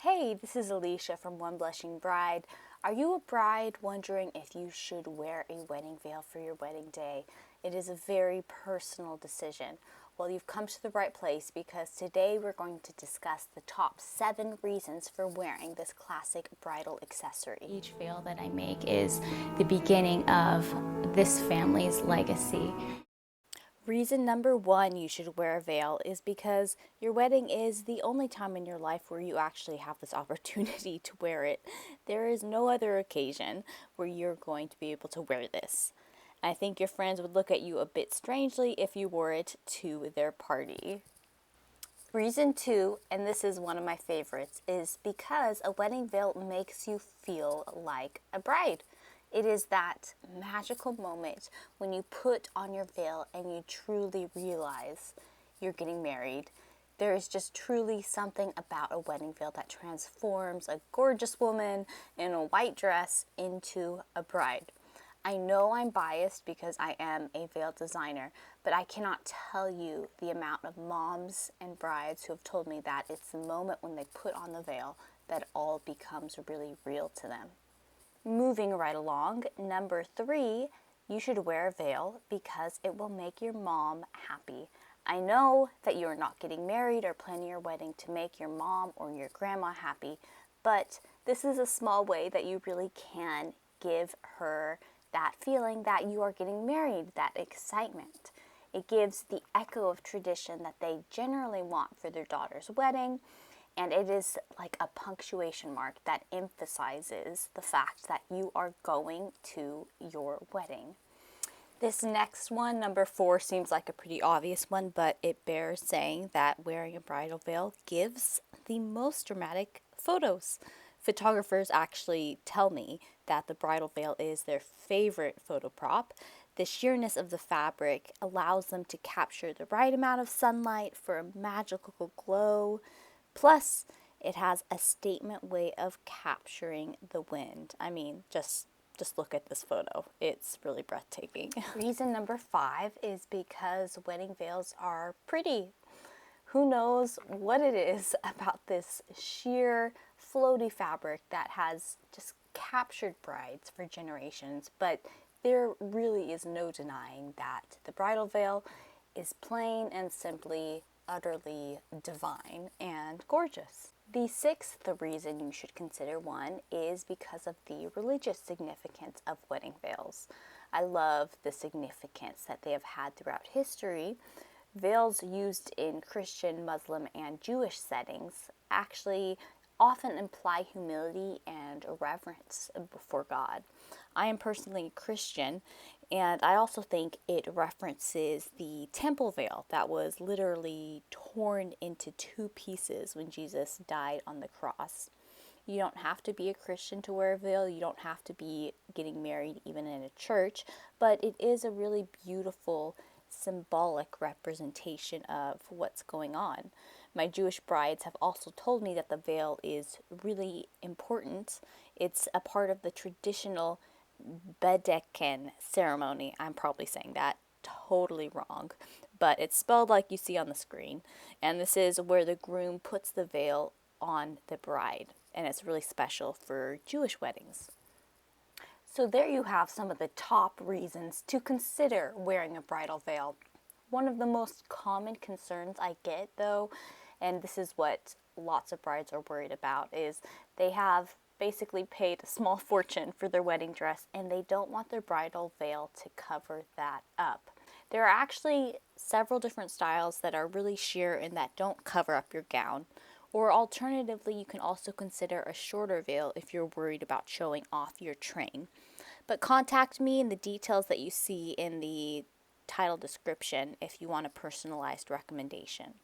Hey, this is Alicia from One Blushing Bride. Are you a bride wondering if you should wear a wedding veil for your wedding day? It is a very personal decision. Well, you've come to the right place because today we're going to discuss the top 7 reasons for wearing this classic bridal accessory. Each veil that I make is the beginning of this family's legacy. Reason number 1 you should wear a veil is because your wedding is the only time in your life where you actually have this opportunity to wear it. There is no other occasion where you're going to be able to wear this. I think your friends would look at you a bit strangely if you wore it to their party. Reason 2, and this is one of my favorites, is because a wedding veil makes you feel like a bride. It is that magical moment when you put on your veil and you truly realize you're getting married. There is just truly something about a wedding veil that transforms a gorgeous woman in a white dress into a bride. I know I'm biased because I am a veil designer, but I cannot tell you the amount of moms and brides who have told me that it's the moment when they put on the veil that all becomes really real to them. Moving right along, number 3, you should wear a veil because it will make your mom happy. I know that you are not getting married or planning your wedding to make your mom or your grandma happy, but this is a small way that you really can give her that feeling that you are getting married, that excitement. It gives the echo of tradition that they generally want for their daughter's wedding. And it is like a punctuation mark that emphasizes the fact that you are going to your wedding. This next one, number 4, seems like a pretty obvious one, but it bears saying that wearing a bridal veil gives the most dramatic photos. Photographers actually tell me that the bridal veil is their favorite photo prop. The sheerness of the fabric allows them to capture the right amount of sunlight for a magical glow. Plus, it has a statement way of capturing the wind. I mean, just look at this photo. It's really breathtaking. Reason number 5 is because wedding veils are pretty. Who knows what it is about this sheer, floaty fabric that has just captured brides for generations, but there really is no denying that the bridal veil is plain and simply utterly divine and gorgeous. The 6th reason you should consider one is because of the religious significance of wedding veils. I love the significance that they have had throughout history. Veils used in Christian, Muslim, and Jewish settings actually often imply humility and reverence before God. I am personally Christian, and I also think it references the temple veil that was literally torn into 2 pieces when Jesus died on the cross. You don't have to be a Christian to wear a veil. You don't have to be getting married even in a church, but it is a really beautiful symbolic representation of what's going on. My Jewish brides have also told me that the veil is really important. It's a part of the traditional Bedecken ceremony. I'm probably saying that totally wrong, but it's spelled like you see on the screen. And this is where the groom puts the veil on the bride, and it's really special for Jewish weddings. So there you have some of the top reasons to consider wearing a bridal veil. One of the most common concerns I get, though, and this is what lots of brides are worried about, is they have basically paid a small fortune for their wedding dress and they don't want their bridal veil to cover that up. There are actually several different styles that are really sheer and that don't cover up your gown. Or alternatively, you can also consider a shorter veil if you're worried about showing off your train. But contact me in the details that you see in the title description if you want a personalized recommendation.